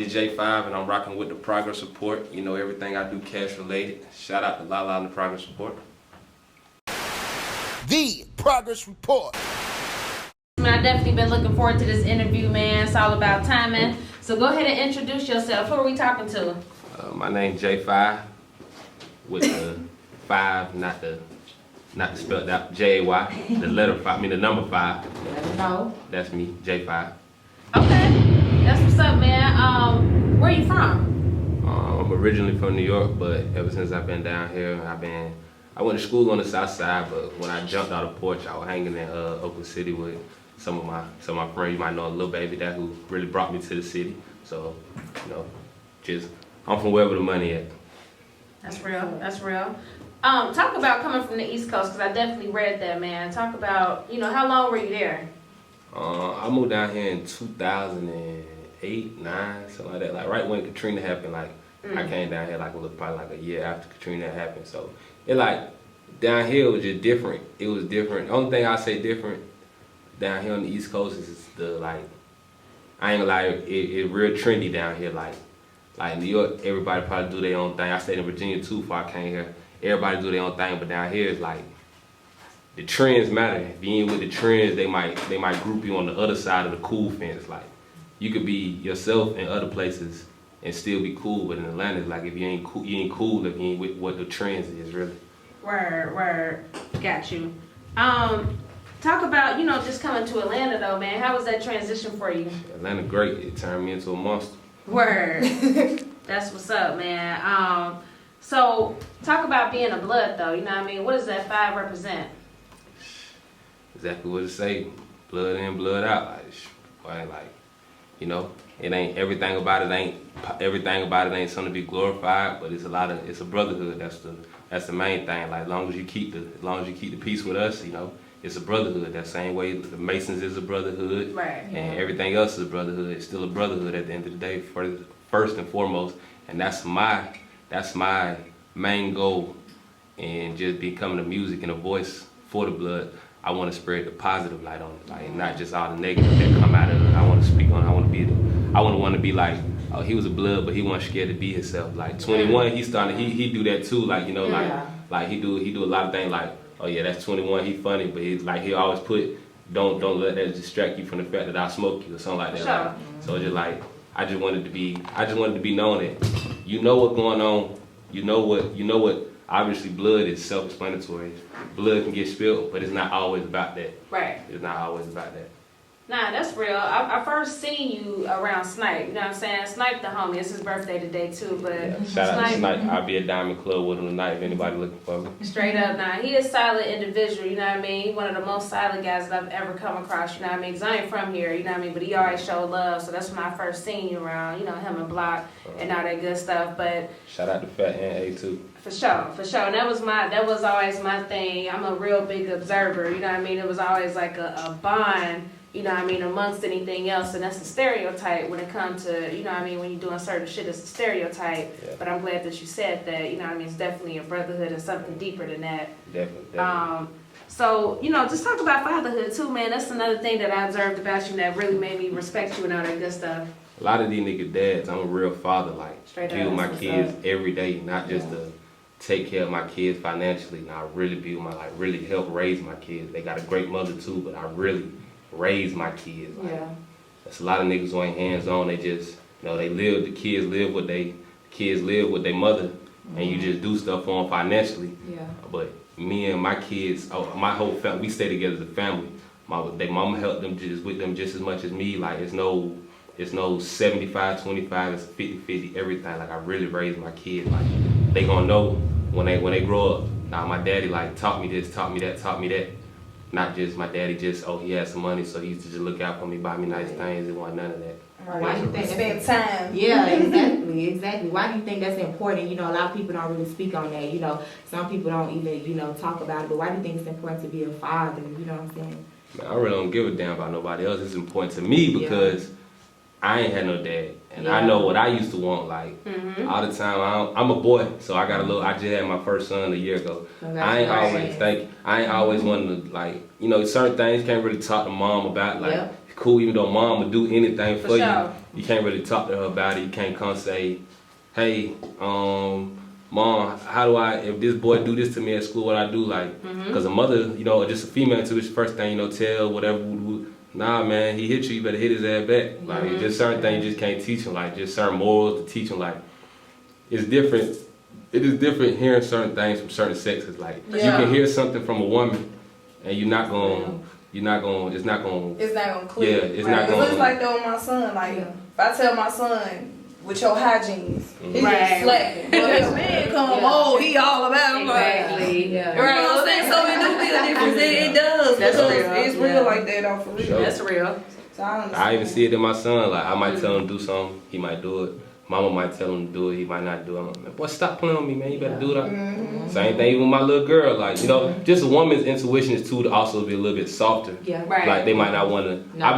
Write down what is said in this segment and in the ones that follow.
It's Jay5 and I'm rocking with the progress report. You know, everything I do cash related. Shout out to Lala and the progress report. The progress report. I definitely been looking forward to this interview, man. It's all about timing. So go ahead and introduce yourself. Who are we talking to? My name's Jay5 with the 5, not the spelled out J-A-Y. The letter 5, I mean the number 5. Let me know. That's me, J5. Okay, that's what's up, man. Where you from? I'm originally from New York, but ever since I've been down here, I went to school on the south side, but when I jumped out of the porch, I was hanging in Oakland City with some of my friends. You might know Lil Baby, that who really brought me to the city. So, you know, I'm from wherever the money at. That's real. That's real. Talk about coming from the East Coast, because I definitely read that, man. Talk about, how long were you there? I moved down here in 2008, 9, something like that. Like right when Katrina happened, I came down here probably like a year after Katrina happened. So it down here was just different. It was different. The only thing I say different down here on the East Coast is I ain't gonna lie, it real trendy down here. Like New York, everybody probably do their own thing. I stayed in Virginia too before I came here. Everybody do their own thing, but down here it's the trends matter. If you ain't with the trends, they might group you on the other side of the cool fence. You could be yourself in other places and still be cool, but in Atlanta, if you ain't cool if you ain't with what the trends is really. Word. Got you. Talk about, just coming to Atlanta though, man. How was that transition for you? Atlanta great. It turned me into a monster. Word. That's what's up, man. So talk about being a blood though, you know what I mean? What does that 5 represent? Exactly what it say. Blood in, blood out. It ain't everything about it ain't something to be glorified, but it's a brotherhood. That's the main thing. As long as you keep the peace with us, it's a brotherhood. That same way the Masons is a brotherhood, right? And everything else is a brotherhood. It's still a brotherhood at the end of the day, first and foremost. And that's my main goal in just becoming a music and a voice for the blood. I want to spread the positive light on it, not just all the negative that come out of it. I want to speak on it. I want to be like, oh, he was a blood, but he wasn't scared to be himself. 21, he do that too. He do a lot of things oh yeah, that's 21. He funny, but he always put, don't let that distract you from the fact that I smoke you or something like that. Sure. So it's just I just wanted to be known that you know what's going on. You know what. Obviously, blood is self-explanatory. Blood can get spilled, but it's not always about that. Right. It's not always about that. Nah, that's real. I first seen you around Snipe, you know what I'm saying? Snipe the homie, it's his birthday today too, but yeah. Shout out to Snipe. I'll be at Diamond Club with him tonight if anybody looking for me. Straight up, nah, he is a silent individual, you know what I mean? He one of the most silent guys that I've ever come across, you know what I mean? Because I ain't from here, you know what I mean? But he always showed love, so that's when I first seen you around, him and Block and all that good stuff, but... Shout out to Fat and A too. For sure. And that was always my thing. I'm a real big observer, you know what I mean? It was always like a bond, you know what I mean, amongst anything else, and that's a stereotype when it comes to, you know what I mean, when you're doing certain shit, it's a stereotype. Yeah. But I'm glad that you said that, you know what I mean, it's definitely a brotherhood and something deeper than that. Definitely. So, just talk about fatherhood too, man. That's another thing that I observed about you that really made me respect you and all that good stuff. A lot of these nigga dads, I'm a real father, deal with my kids every day, not just to take care of my kids financially. And I really be with really help raise my kids. They got a great mother too, but I really raise my kids. There's a lot of niggas who ain't hands-on. They just, the kids live with their mother, and you just do stuff for them financially. Yeah. But me and my kids, my whole family, we stay together as a family. They mama helped them with them just as much as me. It's no 75-25, it's 50-50, everything. I really raised my kids. They gonna know when they grow up. Now my daddy taught me this, taught me that. Not just my daddy he had some money, so he used to just look out for me, buy me nice things. It wasn't none of that. Why do you think spend time? Yeah, exactly. Why do you think that's important? A lot of people don't really speak on that. Some people don't even, talk about it. But why do you think it's important to be a father? You know what I'm saying? Man, I really don't give a damn about nobody else. It's important to me because I ain't had no dad, and I know what I used to want. All the time, I'm a boy, so I just had my first son a year ago. I ain't always wanted to certain things you can't really talk to mom about. cool, even though mom would do anything for you. sure. You can't really talk to her about it. You can't come say, hey, mom, how do I, if this boy do this to me at school, what I do? Like, because a mother, you know, just a female too, it's the first thing, you know, tell, whatever. Nah, man, he hit you better hit his ass back. Like, just certain things you just can't teach him. Like, just certain morals to teach him. Like, it's different. It is different hearing certain things from certain sexes. Like, you can hear something from a woman, and it's not gonna click. Yeah, it's not It gonna. looks like that with my son. Like, if I tell my son, with your hygienes, he Right. just slapping. But his man come, he all about him. Exactly. You know what I'm saying? So it do feel different. It does. That's because real. it's real like that, though, for real. Sure. That's real. So I understand. I even see it in my son. Like, I might tell him to do something, he might do it. Mama might tell him to do it, he might not do it. I'm like, boy, stop playing on me, man. You better do that. Same thing even with my little girl. Like, you know, just a woman's intuition is too to also be a little bit softer. Yeah. Right. Like, they might not want to. No, I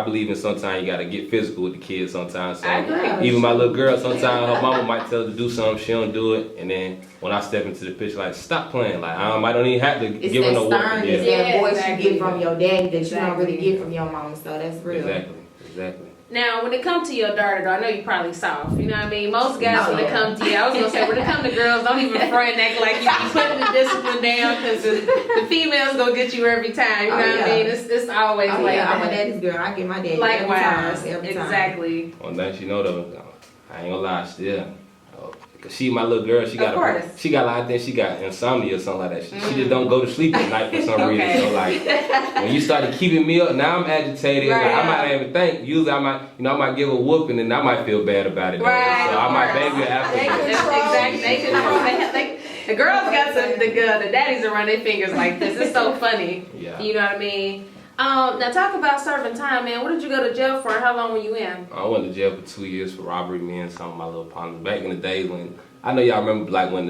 believe in sometimes you gotta get physical with the kids sometimes. So I agree. even my little girl, sometimes her mama might tell her to do something, she don't do it, and then when I step into the picture, like, stop playing. Like, I don't even have to It's give her that no stern, whooping. it's Yeah. that voice exactly. you get from your daddy that you don't really Exactly. get from your mama. So that's real. Exactly. Now, when it comes to your daughter, though, I know you probably soft. You know what I mean? Most guys, Oh, when it yeah. comes to you, I was gonna say, when it comes to girls, don't even front and act like you be putting the discipline down, because the females gonna get you every time. You know Oh, what I yeah. mean? It's always Oh like yeah, I'm a that. daddy's girl. I get my daddy Likewise, every time. exactly. One thing she know though, I ain't gonna lie, still. Cause she my little girl, she got I think she got insomnia or something like that. She just don't go to sleep at night for some reason. So like when you started keeping me up, now I'm agitated. Right. Like, I might not even think. Usually I might give a whooping and I might feel bad about it. Right, So of I might course. baby her after. Exactly. They control. The girls got the daddies around their fingers like this. It's so funny. Yeah. You know what I mean? Now talk about serving time, man. What did you go to jail for? How long were you in? I went to jail for 2 years for robbery, me and some of my little partners. Back in the days when, I know y'all remember like when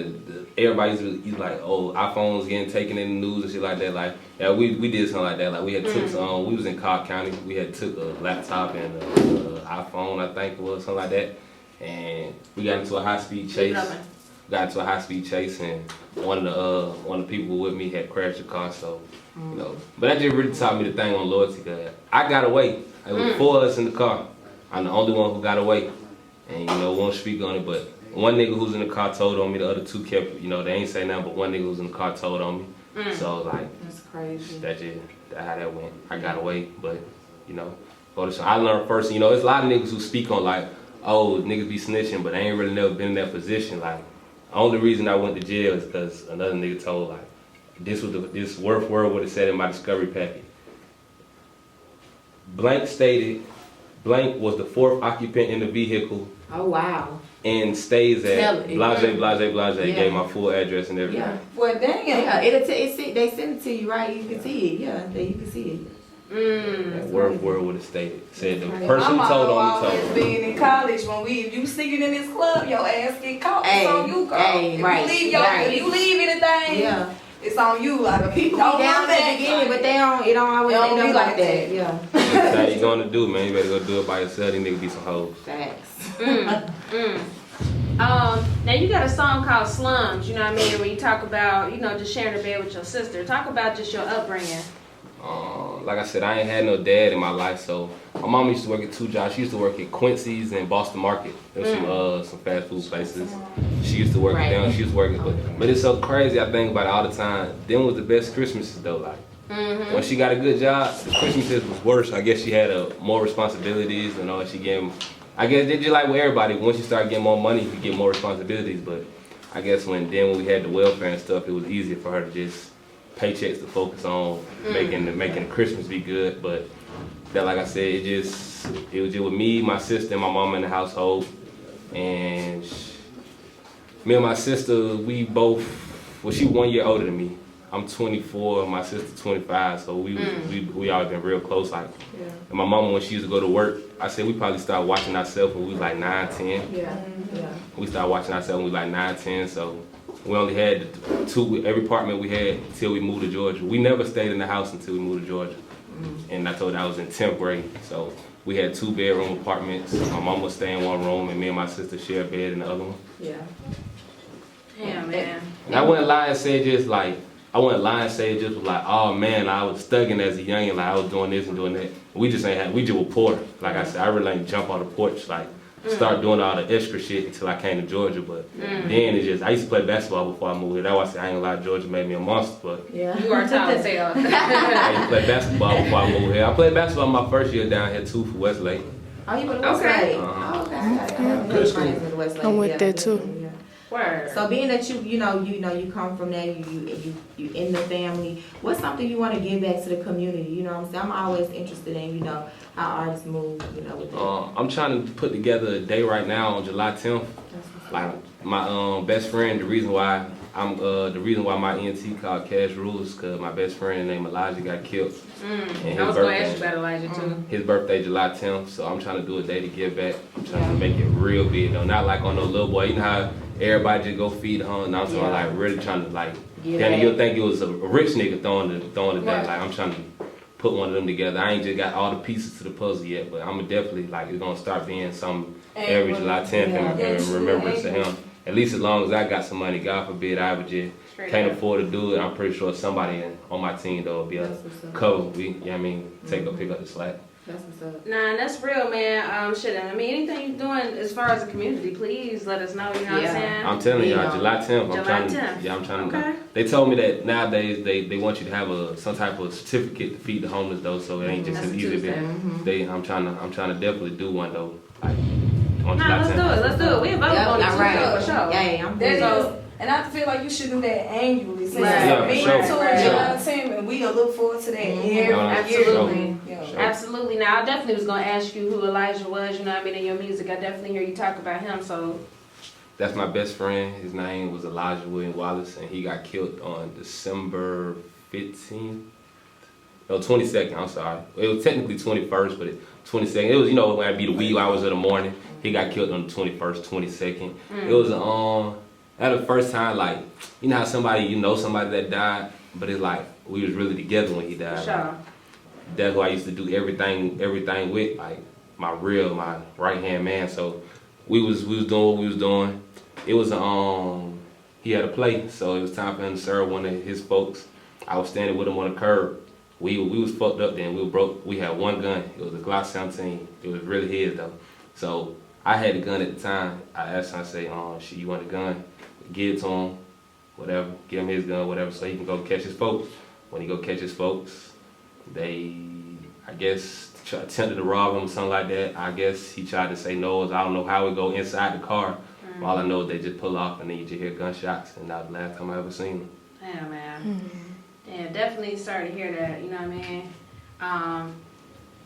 everybody used to like, oh, iPhones getting taken in the news and shit like that. Like, yeah, we did something like that. Like we had took some, we was in Cobb County. We had took a laptop and a iPhone, I think it was, something like that. And we got into a high-speed chase. And one of the people with me had crashed the car, so you know. But that just really taught me the thing on loyalty, cause I got away. It was 4 of us in the car. I'm the only one who got away, and you know, won't speak on it. But one nigga who's in the car told on me. The other 2 kept, you know, they ain't say nothing. But one nigga who's in the car told on me. So like, That's crazy. that's how that went. I got away, but you know, I learned first. You know, it's a lot of niggas who speak on like, oh, niggas be snitching, but I ain't really never been in that position. Like, the only reason I went to jail is because another nigga told like, this word what it said in my discovery packet. Blank stated, blank was the 4th occupant in the vehicle Oh wow. and stays Tell at it. blase. Yeah. Gave my full address and everything. Yeah. Well, damn. Yeah, they send it to you, right? You can see it. Yeah, you can see it. That word what it stated. Said the Right. person My told mama on me always told. being in college, if you see it in this club, your ass get caught. Hey, It's on you, girl. hey, if right, if you leave anything, Yeah. it's on you. Like People be don't down look at the back. beginning, but it don't always It don't end be up like like that. that. Yeah. That's how you gonna do, man. You better go do it by yourself. These niggas be some hoes. Facts. Now you got a song called Slums, you know what I mean, where you talk about, you know, just sharing a bed with your sister. Talk about just your upbringing. Like I said, I ain't had no dad in my life, so my mom used to work at 2 jobs. She used to work at Quincy's and Boston Market. There's some fast food places. She used to work at them. She was working, but it's so crazy. I think about it all the time. Them was the best Christmases though. Like when she got a good job, the Christmases was worse. I guess she had more responsibilities and all. She gave. I guess they just like with everybody. Once you start getting more money, you get more responsibilities. But I guess when we had the welfare and stuff, it was easier for her to just paychecks to focus on making the Christmas be good. But that, like I said, it was just with me, my sister, and my mom in the household. And me and my sister, we both. Well, she 1 year older than me. I'm 24, my sister 25, so we always been real close. Like, and my mama, when she used to go to work, I said we probably started watching ourselves when we was like 9, 10. Yeah. We started watching ourselves when we was like 9, 10. So we only had every apartment we had until we moved to Georgia. We never stayed in the house until we moved to Georgia. And I told her I was in 10th grade. So we had 2-bedroom apartments. My mom would stay in one room, and me and my sister share a bed in the other one. Yeah. Yeah, man. And I wouldn't lie and say just like, I wasn't lying, say it just was like, oh man, I was thugging as a youngin', like I was doing this and doing that. We just were poor. Like I said, I really ain't jump on the porch, like start doing all the extra shit until I came to Georgia. But then it's just, I used to play basketball before I moved here. That's why I said I ain't gonna lie, Georgia made me a monster. But Yeah. You are tall as hell. I used to play basketball before I moved here. I played basketball my first year down here too for Westlake. Oh, you went to Westlake? Oh, okay. Good school. I went there too. Word. So being that you come from there, you in the family, what's something you want to give back to the community? You know what I'm saying? I'm always interested in, how artists move, with that. I'm trying to put together a day right now on July 10th. Like my best friend, the reason why my ENT called Cash Rules, cause my best friend named Elijah got killed. And I was gonna ask you about Elijah too. His birthday July 10th, so I'm trying to do a day to give back. I'm trying to make it real big though, not like on no little boy. You know how everybody just go feed home. Now I'm talking like really trying to like. Then you'll think it was a rich nigga throwing the day. Like I'm trying to put one of them together. I ain't just got all the pieces to the puzzle yet, but I'm definitely like it's gonna start being some every July 10th in remembrance to him. At least as long as I got some money, God forbid I would just can't afford to do it. I'm pretty sure somebody on my team though will be able to cover. Pick up the slack. That's what's up. Nah, that's real, man. Shit, I mean, anything you're doing as far as the community, please let us know. You know what I'm saying? I'm telling y'all, July 10th. I'm trying to. They told me that nowadays they want you to have some type of certificate to feed the homeless though, so it ain't just as easy. I'm trying to definitely do one though. Like on July 10th. Let's do it. We available on the for sure. Yeah, I'm good. And I feel like you should do that annually. So me too, July 10th, and we'll look forward to that every year. Absolutely. Absolutely. Now, I definitely was going to ask you who Elijah was, you know what I mean, in your music. I definitely hear you talk about him, so. That's my best friend. His name was Elijah William Wallace, and he got killed on December 15th. No, 22nd, I'm sorry. It was technically 21st, but 22nd. It was, when I'd be the wee hours of the morning. He got killed on the 21st, 22nd. It was, that the first time, like, you know how somebody that died, but it's like, we was really together when he died. Sure. Like, that's who I used to do everything with, like, my right-hand man. So we was doing what we was doing. It was, he had a play, so it was time for him to serve one of his folks. I was standing with him on the curb. We was fucked up then, we were broke. We had one gun, it was a Glock 17. It was really his though. So I had the gun at the time. I asked him, I say, shit, you want a gun? Give it to him, whatever, give him his gun, whatever, so he can go catch his folks. When he go catch his folks, they, I guess, attempted to rob him or something like that. I guess he tried to say no, I don't know how we go inside the car. All I know is they just pull off and then you just hear gunshots, and that was the last time I ever seen him. Yeah, man. Yeah, definitely sorry to hear that, you know what I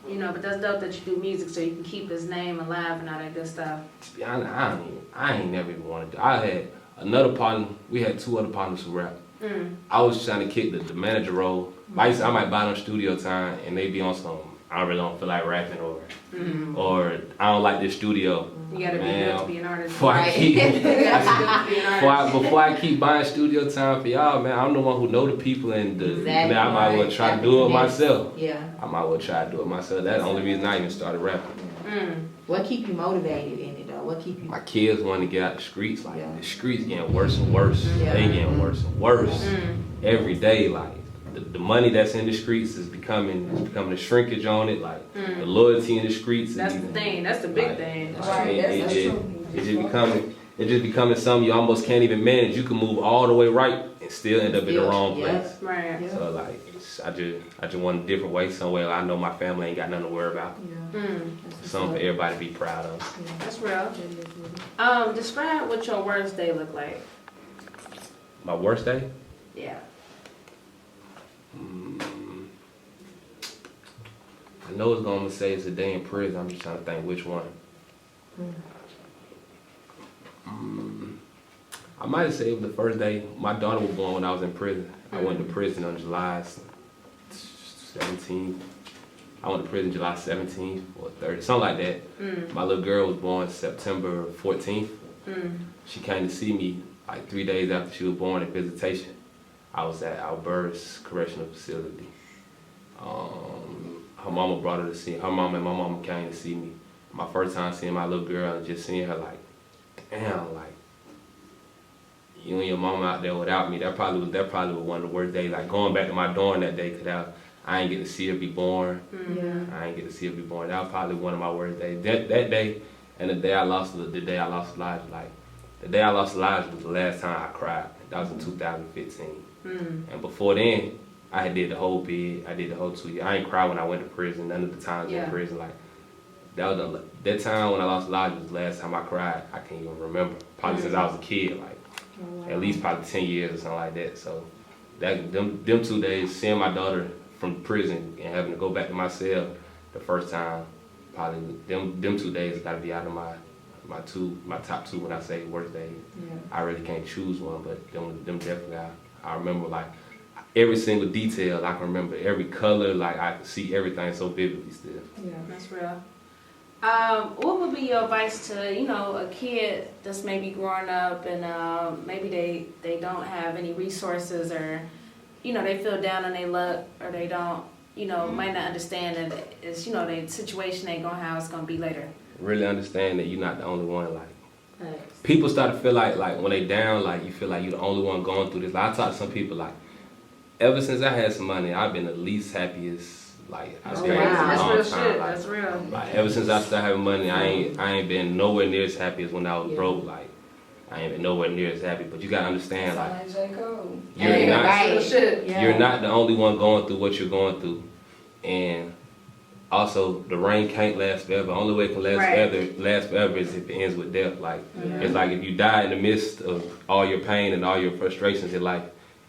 mean? But that's dope that you do music so you can keep his name alive and all that good stuff. To be honest, I ain't never even wanted to. I had another partner, we had two other partners who rap. I was trying to kick the manager role. I might buy them studio time and they be on some, I really don't feel like rapping or I don't like this studio. You gotta be good to be an artist. Before I keep buying studio time for y'all, man, I'm the one who know the people and man, I might as well try to do it myself. Yeah. I might as well try to do it myself. That's the only reason I even started rapping. What keep you motivated in it though? What keep you? My kids want to get out the streets. Like the streets getting worse and worse. They getting worse and worse every day. Like the money that's in the streets is becoming a shrinkage on it. Like the loyalty in the streets. That's the thing. That's the big thing. It's just becoming something you almost can't even manage. You can move all the way right and still end up in the wrong place. Right. So like, I just want a different way, somewhere I know my family ain't got nothing to worry about. Something for everybody to be proud of. That's real. Describe what your worst day look like. My worst day? Yeah. I know it's gonna say it's a day in prison. I'm just trying to think which one. I might have said it was the first day. My daughter was born when I was in prison. I went to prison on July 17th. I went to prison July 17th or 30th, something like that. My little girl was born September 14th. She came to see me like 3 days after she was born at visitation. I was at Alberta's correctional facility. Her mama brought her to see, her mama and my mama came to see me. My first time seeing my little girl and just seeing her like, damn, like, you and your mama out there without me, that probably was one of the worst days. Like going back to my dorm that day, cause I ain't get to see her be born. Yeah. I ain't get to see her be born. That was probably one of my worst days. That day and the day I lost Elijah, like the day I lost Elijah was the last time I cried. That was in 2015. And before then, I had did the whole bid. I did the whole 2 years. I ain't cried when I went to prison. None of the times in prison, like that time when I lost Elijah was the last time I cried. I can't even remember. Probably since I was a kid, like at least probably 10 years or something like that. So them 2 days, seeing my daughter from prison and having to go back to my cell the first time, probably them 2 days got to be out of my top two when I say worst days. Yeah. I really can't choose one, but them definitely I remember like every single detail. I can remember every color. Like I can see everything so vividly still. Yeah. That's real. What would be your advice to, a kid that's maybe growing up and maybe they don't have any resources or, they feel down on their luck or they don't, might not understand that it's, their situation ain't gonna how it's gonna be later. Really understand that you're not the only one. Like people start to feel like when they down, like you feel like you're the only one going through this. Like, I talk to some people like, ever since I had some money, I've been the least happiest. Like I've been That's real time. shit. Like, That's real. Like ever since I started having money, I ain't been nowhere near as happy as when I was broke. Like I ain't been nowhere near as happy. But you gotta understand, like you're not the only one going through what you're going through, and also the rain can't last forever. The only way it can last forever is if it ends with death. Like it's like if you die in the midst of all your pain and all your frustrations in life,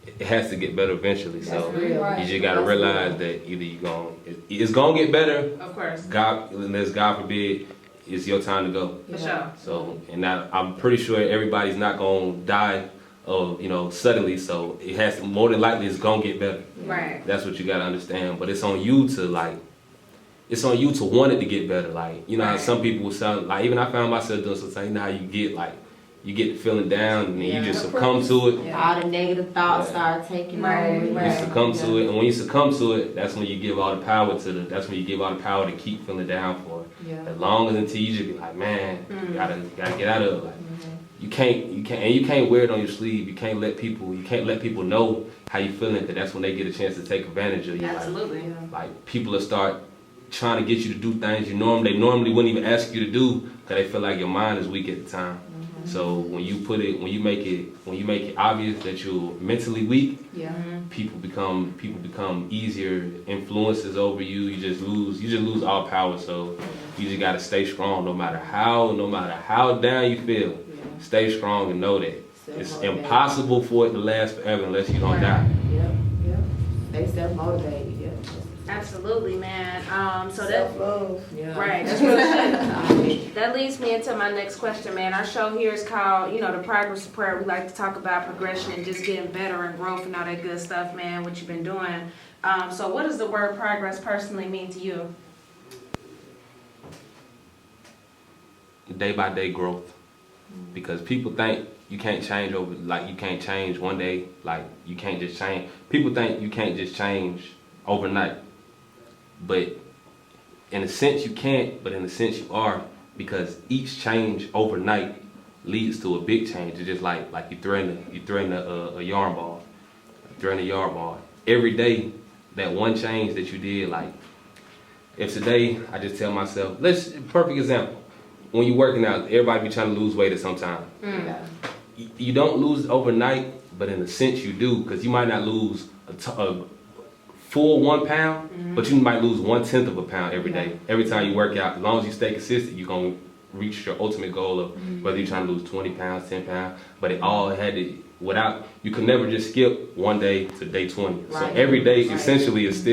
it has to get better eventually. So you just gotta realize that either it's gonna get better. Of course. Unless God forbid, it's your time to go. For sure. So, and I'm pretty sure everybody's not gonna die of suddenly. So it has to, more than likely it's gonna get better. Right. That's what you gotta understand. But it's on you to want it to get better. Like how some people will sound like, even I found myself doing something. How you get feeling down and you just succumb to it. All the negative thoughts start taking over. You succumb to it, and when you succumb to it, that's when you give all the power to keep feeling down for it. Yeah. As long as until you just be like, man, you gotta get out of it. Like, you can't wear it on your sleeve. You can't let people know how you feeling, because that's when they get a chance to take advantage of you. Absolutely. Like people will start trying to get you to do things they normally wouldn't even ask you to do, because they feel like your mind is weak at the time. So when you make it obvious that you're mentally weak, people become easier influences over you. You just lose all power. So you just gotta stay strong, no matter how down you feel. Stay strong and know that it's impossible for it to last forever unless you don't die. Yep. Stay self-motivated. Absolutely, man. So Self-love. Right, that's real shit. That leads me into my next question, man. Our show here is called, the Progress Report. We like to talk about progression and just getting better and growth and all that good stuff, man, what you've been doing. So what does the word progress personally mean to you? Day by day growth. Because people think you can't change you can't change one day, like you can't just change. People think you can't just change overnight. But in a sense you can't, but in a sense you are, because each change overnight leads to a big change. It's just like you threading a yarn ball. Threading a yarn ball. Every day, that one change that you did, like if today I just tell myself, perfect example. When you're working out, everybody be trying to lose weight at some time. You don't lose it overnight, but in a sense you do, because you might not lose a full 1 pound, but you might lose 1/10 of a pound every day. Every time you work out, as long as you stay consistent, you're going to reach your ultimate goal of whether you're trying to lose 20 pounds, 10 pounds, but it all had to, you could never just skip one day to day 20. So every day essentially is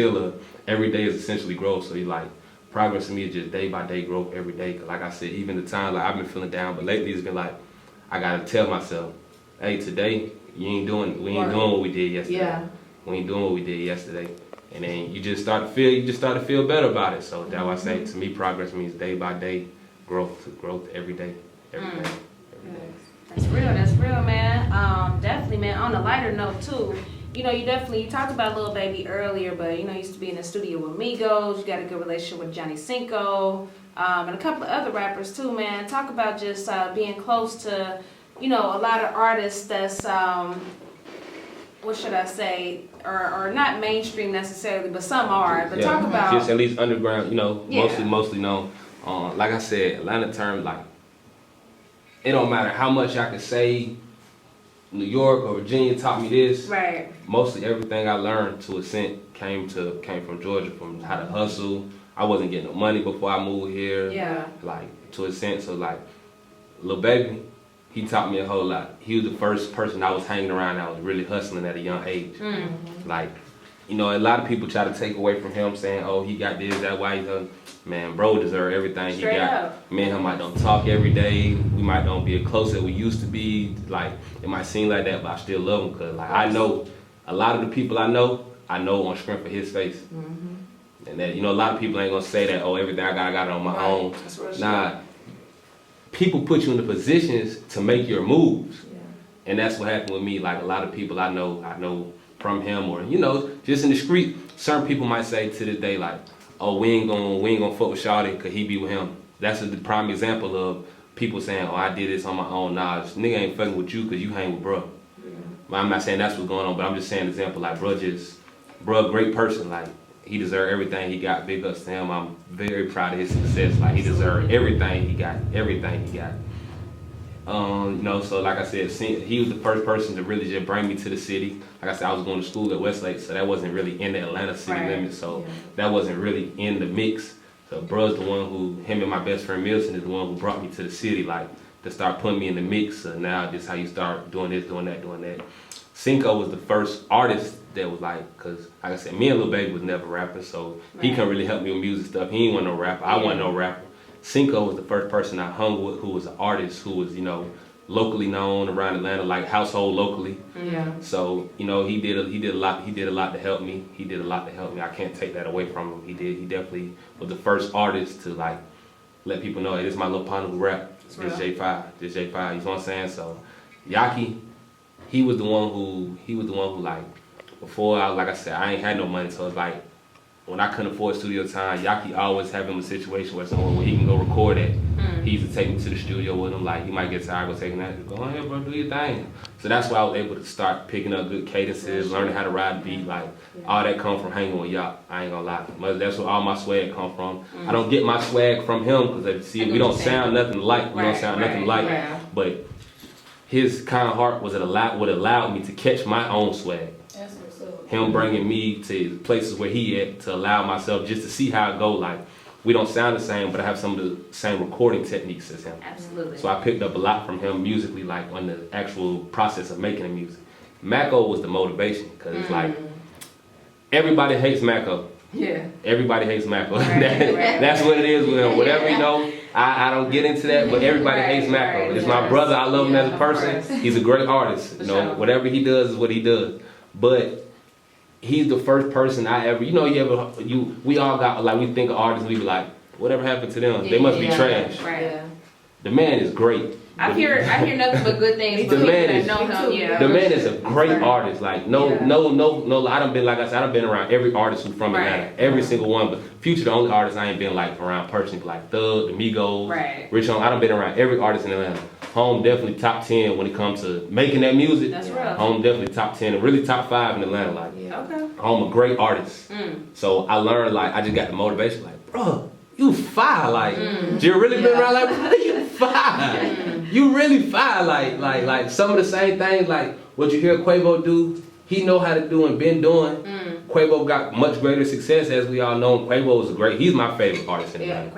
every day is essentially growth. So you're like, progress to me is just day by day growth every day. Cause like I said, even the time like I've been feeling down, but lately it's been like, I gotta tell myself, hey, today we ain't doing what we did yesterday. Yeah. We ain't doing what we did yesterday. And then you just start to feel better about it. So that's why I say, to me, progress means day by day growth every day. Every day. That's real, man. Definitely, man. On a lighter note too, you talked about Lil Baby earlier, but you used to be in the studio with Migos. You got a good relationship with Johnny Cinco, and a couple of other rappers too, man. Talk about just being close to you know, a lot of artists that's, what should I say, or not mainstream necessarily, but some are. But talk about just at least underground, you know, Yeah. mostly known. Like I said, Atlanta term, like it don't matter how much I can say. New York or Virginia taught me this. right. Mostly everything I learned to a cent came from Georgia, from how to hustle. I wasn't getting no money before I moved here. Yeah. Like to a cent. So like Lil Baby, he taught me a whole lot. He was the first person I was hanging around that was really hustling at a young age. Like, you know, a lot of people try to take away from him saying, oh, he got this, that, why he's done. Man, bro deserve everything Straight he got. up. Me and him might don't talk every day. We might don't be as close as we used to be. Like, it might seem like that, but I still love him because, like, I know a lot of the people I know on strength of his face. And that, you know, a lot of people ain't gonna say that, oh, everything I got it on my own. That's real shit. Nah, people put you in the positions to make your moves. And that's what happened with me. Like, a lot of people I know from him, or, you know, just in the street, certain people might say to this day, like, oh, we ain't gonna fuck with Shawty because he be with him. That's the prime example of people saying, oh, I did this on my own. Nah, this nigga ain't fucking with you because you hang with bruh. Well, I'm not saying that's what's going on, but I'm just saying example, like, bruh, great person. Like, he deserved everything he got. Big ups to him. I'm very proud of his success. Like, he deserved everything he got. You know, so like I said, he was the first person to really just bring me to the city. Like I said, I was going to school at Westlake, so that wasn't really in the Atlanta city limits, so that wasn't really in the mix. So bruh's the one who, him and my best friend Milton is the one who brought me to the city, like, to start putting me in the mix. So now this how you start doing this, doing that. Cinco was the first artist that was like, cause like I said, me and Lil Baby was never rapping, so he couldn't really help me with music stuff. He ain't want no rapper, I wasn't no rapper. Cinco was the first person I hung with who was an artist, who was, you know, locally known around Atlanta, like household locally. Yeah. So, you know, he did a lot to help me. I can't take that away from him. He definitely was the first artist to, like, let people know, hey, this is my little partner who rap. This Jay5. You know what I'm saying? So Yakki, he was the one who like, before like I said, I ain't had no money, so it's like, when I couldn't afford studio time, Yakki always have him a situation where somewhere where he can go record at. He used to take me to the studio with him. Like, he might get tired, go take that. Go on here, bro, do your thing. So that's why I was able to start picking up good cadences, learning how to ride the beat. Like, all that come from hanging with Yak. I ain't gonna lie. That's where all my swag come from. I don't get my swag from him because we don't sound nothing alike. We don't sound nothing alike. But his kind heart would allow me to catch my own swag. Him bringing me to places where he at to allow myself just to see how it go. Like, we don't sound the same, but I have some of the same recording techniques as him. Absolutely. So I picked up a lot from him musically, like on the actual process of making the music. Maco was the motivation, because it's like, everybody hates Maco. Yeah. Everybody hates Maco. That's what it is with him. Whatever, you know, I don't get into that, but everybody hates Maco. It's my brother. I love him as a person. He's a great artist. You know, whatever he does is what he does. But he's the first person I ever, you know, we all got, like, we think of artists, we be like, whatever happened to them? They must be trash. Right. The man is great. I hear nothing but good things. The man is a great artist. Like, no, I done been, like I said, I done been around every artist who's from Atlanta. Every single one, but Future the only artist I ain't been, like, around personally, like Thug, the Migos, Rich Homie. I done been around every artist in Atlanta. Home definitely top 10 when it comes to making that music. That's real. Home definitely top 10 and really top 5 in Atlanta. Like, Home a great artist. So I learned, like, I just got the motivation, like, bro, you fire. Like, you really been around, like, bro, you fire. You really fire. Like some of the same things, like what you hear Quavo do, he know how to do and been doing. Quavo got much greater success, as we all know. Quavo is he's my favorite artist in Atlanta.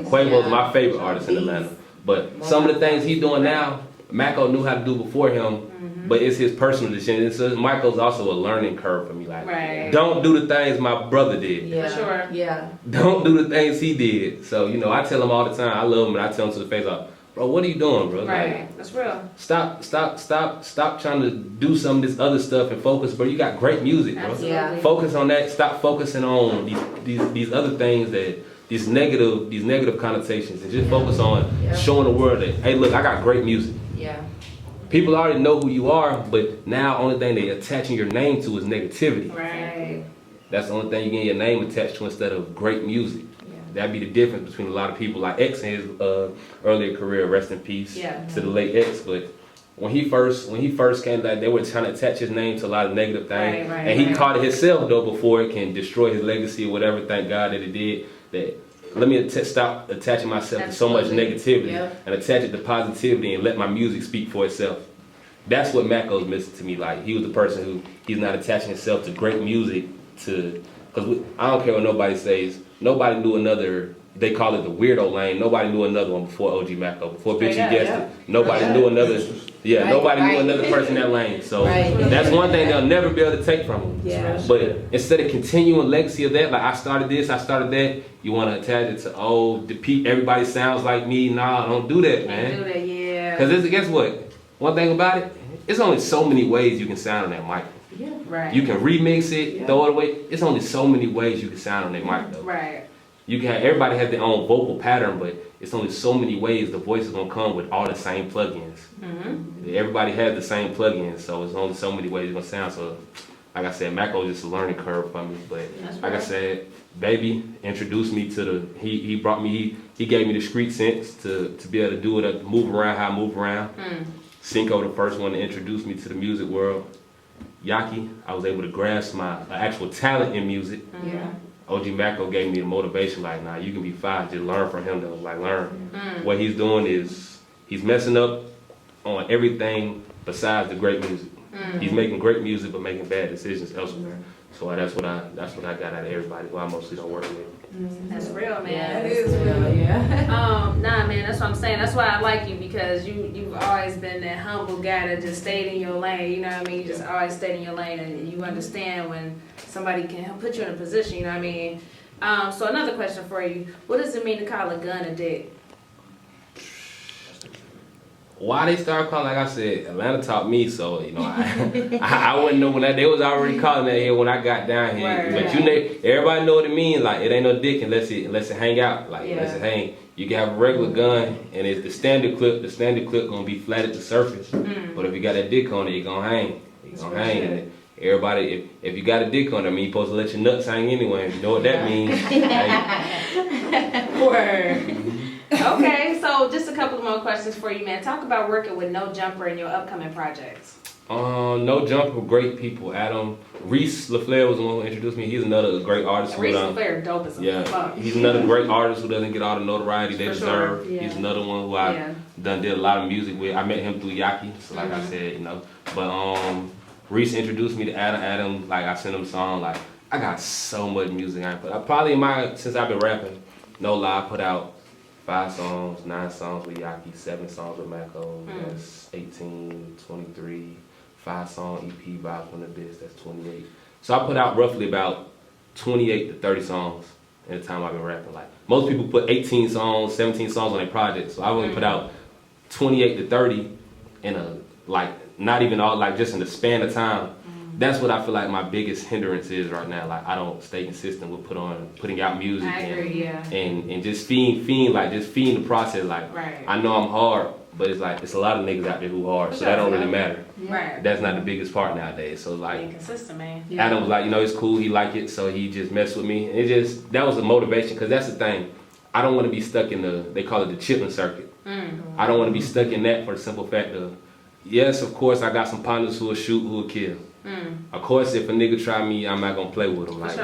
Quavo's my favorite artist in Atlanta. But some of the things he's doing now, Maco knew how to do before him, but it's his personal decision. So Michael's also a learning curve for me. Like, don't do the things my brother did. For sure. Yeah. Don't do the things he did. So, you know, I tell him all the time, I love him, and I tell him to the face, like, bro, what are you doing, bro? Like, that's real. Stop trying to do some of this other stuff and focus, bro. You got great music, bro. Absolutely. Focus on that. Stop focusing on these other things that these negative connotations, and just focus on showing the world that, hey, look, I got great music. Yeah. People already know who you are, but now only thing they're attaching your name to is negativity. Right. That's the only thing you get your name attached to instead of great music. That'd be the difference between a lot of people, like X in his earlier career, rest in peace to the late X, but when he first came, like they were trying to attach his name to a lot of negative things, Right, and he caught it himself though before it can destroy his legacy or whatever. Thank God that it did. That let me stop attaching myself to so much negativity and attach it to positivity and let my music speak for itself. That's what Maco's missing to me. Like he was the person who he's not attaching himself to great music because I don't care what nobody says. Nobody knew another. They call it the weirdo lane. Nobody knew another one before OG Maco. Before Bitch You Guessed It. Nobody knew another. Yeah, nobody knew another person in that lane. So that's one thing they'll never be able to take from him. Yeah. But instead of continuing legacy of that, like I started this, I started that, you want to attach it to everybody sounds like me. Nah, don't do that, man. Don't do that, yeah. Because guess what? One thing about it, it's only so many ways you can sound on that mic. Yeah. Right. You can remix it, throw it away. It's only so many ways you can sound on that mic, though. Right. You can everybody has their own vocal pattern, but it's only so many ways the voice is gonna come with all the same plugins. Mm-hmm. Everybody has the same plugins, so it's only so many ways it's gonna sound. So, like I said, Maco is just a learning curve for me. But like I said, Baby introduced me to he brought me he gave me the street sense to be able to do it, move around how I move around. Cinco, the first one to introduce me to the music world. Yakki, I was able to grasp my actual talent in music. Yeah. OG Maco gave me the motivation, like, nah, you can be fine, just learn from him, though. Like, learn. What he's doing is, he's messing up on everything besides the great music. He's making great music, but making bad decisions elsewhere. So that's what I got out of everybody who I mostly don't work with. That's real, man. Yeah, That is real. Yeah. Nah, man, that's what I'm saying. That's why I like you, because you've always been that humble guy that just stayed in your lane. You know what I mean? You just always stayed in your lane, and you understand when somebody can put you in a position. You know what I mean? So another question for you: what does it mean to call a gun a dick? Why they started calling, like I said, Atlanta taught me, so you know I wouldn't know when they was already calling that here when I got down here. Right. But you know, everybody know what it means. Like it ain't no dick unless it hang out. Like unless it hang. You can have a regular gun and it's the standard clip. The standard clip gonna be flat at the surface. But if you got that dick on it, it gonna hang. It's gonna hang. And everybody, if you got a dick on it, I mean, you're supposed to let your nuts hang anyway. You know what that means? Word. Okay, so just a couple more questions for you, man. Talk about working with No Jumper in your upcoming projects. No Jumper, great people. Adam, Reese Laflare was the one who introduced me. He's another great artist. Reese Laflare, dope as a fuck. He's another great artist who doesn't get all the notoriety they For deserve. sure, yeah. He's another one who I did a lot of music with. I met him through Yakki, so like I said, you know. But Reese introduced me to Adam. Adam, like I sent him a song. Like I got so much music I put. Since I've been rapping, no lie, I put out 5 songs, 9 songs with Yakki, 7 songs with Maco. That's 18, 23. 5-song EP Vibes from the Biz, that's 28. So I put out roughly about 28 to 30 songs in the time I've been rapping. Like most people put 18 songs, 17 songs on their project. So I only put out 28 to 30 in a not even all just in the span of time. That's what I feel like my biggest hindrance is right now. Like I don't stay consistent with putting out music and just feeding the process. Like I know I'm hard, but it's a lot of niggas out there who hard, so that don't really matter. Right. That's not the biggest part nowadays. So like being consistent, man. Adam was like, you know, it's cool, he like it, so he just messed with me. And that was a motivation, because that's the thing. I don't want to be stuck in they call it the chitlin circuit. I don't want to be stuck in that for the simple fact of, yes, of course, I got some partners who will shoot, who will kill. Of course, if a nigga try me, I'm not gonna play with him. Like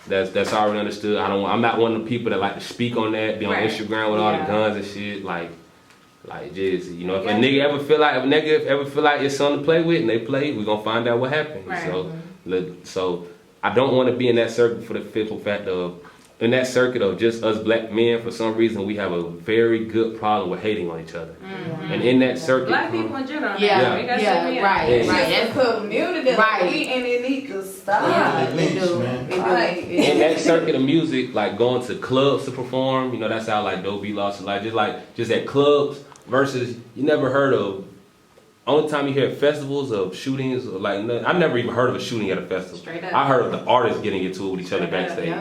that's already understood. I'm not one of the people that like to speak on that, be on Instagram with all the guns and shit. Like just, you know, if a nigga ever feel like it's something to play with and they play, we gonna find out what happened. So I don't want to be in that circle for the simple fact of, in that circuit of just us black men, for some reason we have a very good problem with hating on each other. And in that circuit, black people in general, right. That's a community, and it needs to stop. In that circuit of music, like going to clubs to perform, you know, that's how like Dope B lost his life. Just at clubs versus you never heard of. Only time you hear festivals of shootings, or I've never even heard of a shooting at a festival. Straight up. I heard of the artists getting into it with each other backstage.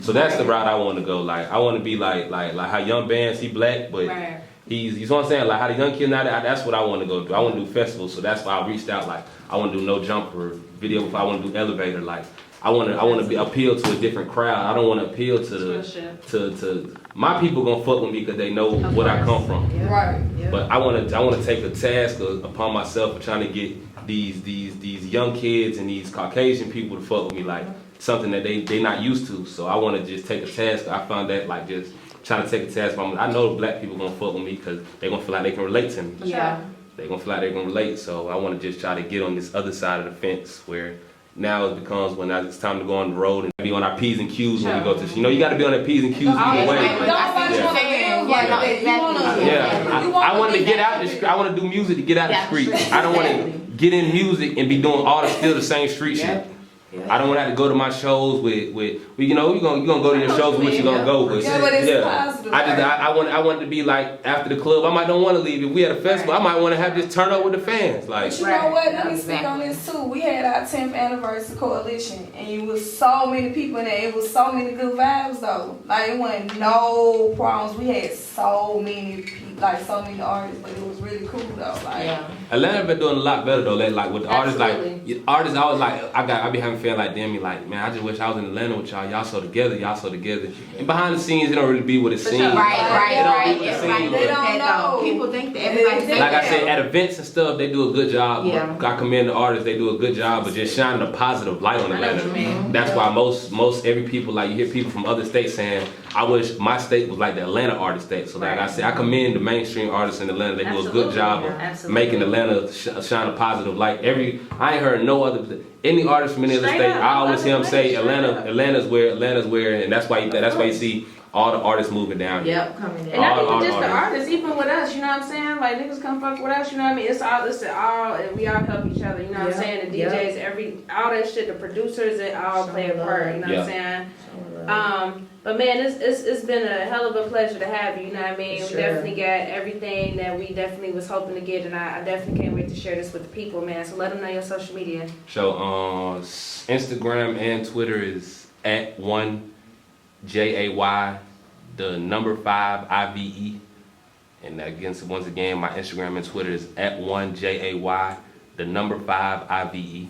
So that's the route I want to go. Like I want to be like how Young Bands, he black, but he's, you know what I'm saying? Like how the young kid now, that's what I want to go do. I want to do festivals, so that's why I reached out. Like I want to do No Jumper video. If I want to do Elevator, like I want to appeal to a different crowd. I don't want to appeal to to my people gonna fuck with me because they know what I come from. Yeah. Right. Yeah. But I want to take a task upon myself of trying to get these young kids and these Caucasian people to fuck with me like something that they not used to. So I want to just take a task. I found that like just trying to take a task. I know black people gonna fuck with me because they gonna feel like they can relate to me. Yeah. They gonna feel like they gonna relate. So I want to just try to get on this other side of the fence where now it becomes when it's time to go on the road and be on our P's and Q's when we go to. You know, you got to be on our P's and Q's either way. I wanted to get out the street. I want to do music to get out the street. I don't want to get in music and be doing all still the same street shit. I don't want to have to go to my shows with you know, you gonna go to your shows with what you gonna go with. Yeah, but it's positive. I wanted to be like after the club. I don't want to leave. If we had a festival, I might want to have just turn up with the fans. Like, but you know what? Let me speak on this too. We had our 10th anniversary coalition, and it was so many people in there. It was so many good vibes though. Like it wasn't no problems. We had so many people, like so many artists, but it was really cool though. Like Atlanta been doing a lot better though. Like with the artists, like artists, I was like, I be having fans like them. Me like, man, I just wish I was in Atlanta with y'all. Y'all so together. And behind the scenes, it don't really be what it seems. Right. They don't know. People think that everybody. Like I said, at events and stuff, they do a good job. Yeah. I commend the artists. They do a good job of just shining a positive light on Atlanta. That's why most every people, like you hear people from other states saying, I wish my state was like the Atlanta artist state. So like I said, I commend the mainstream artists in Atlanta. They do a good job of making Atlanta shine a positive light. I ain't heard no other any artist from any other state. I always hear them say Atlanta's where, and that's why you see all the artists moving down here. Yep, coming in. And not even just the artists, even with us, you know what I'm saying? Like niggas come fuck with us, you know what I mean? It's all, we all help each other, you know what I'm saying? The DJs, all that shit, the producers, it all play a part, you know what I'm saying? But man, it's been a hell of a pleasure to have you, you know what I mean? We definitely got everything that we definitely was hoping to get, and I definitely can't wait to share this with the people, man. So let them know your social media. So Instagram and Twitter is at 1JAY, the number 5 IVE. And once again, my Instagram and Twitter is at 1JAY, the number 5 IVE.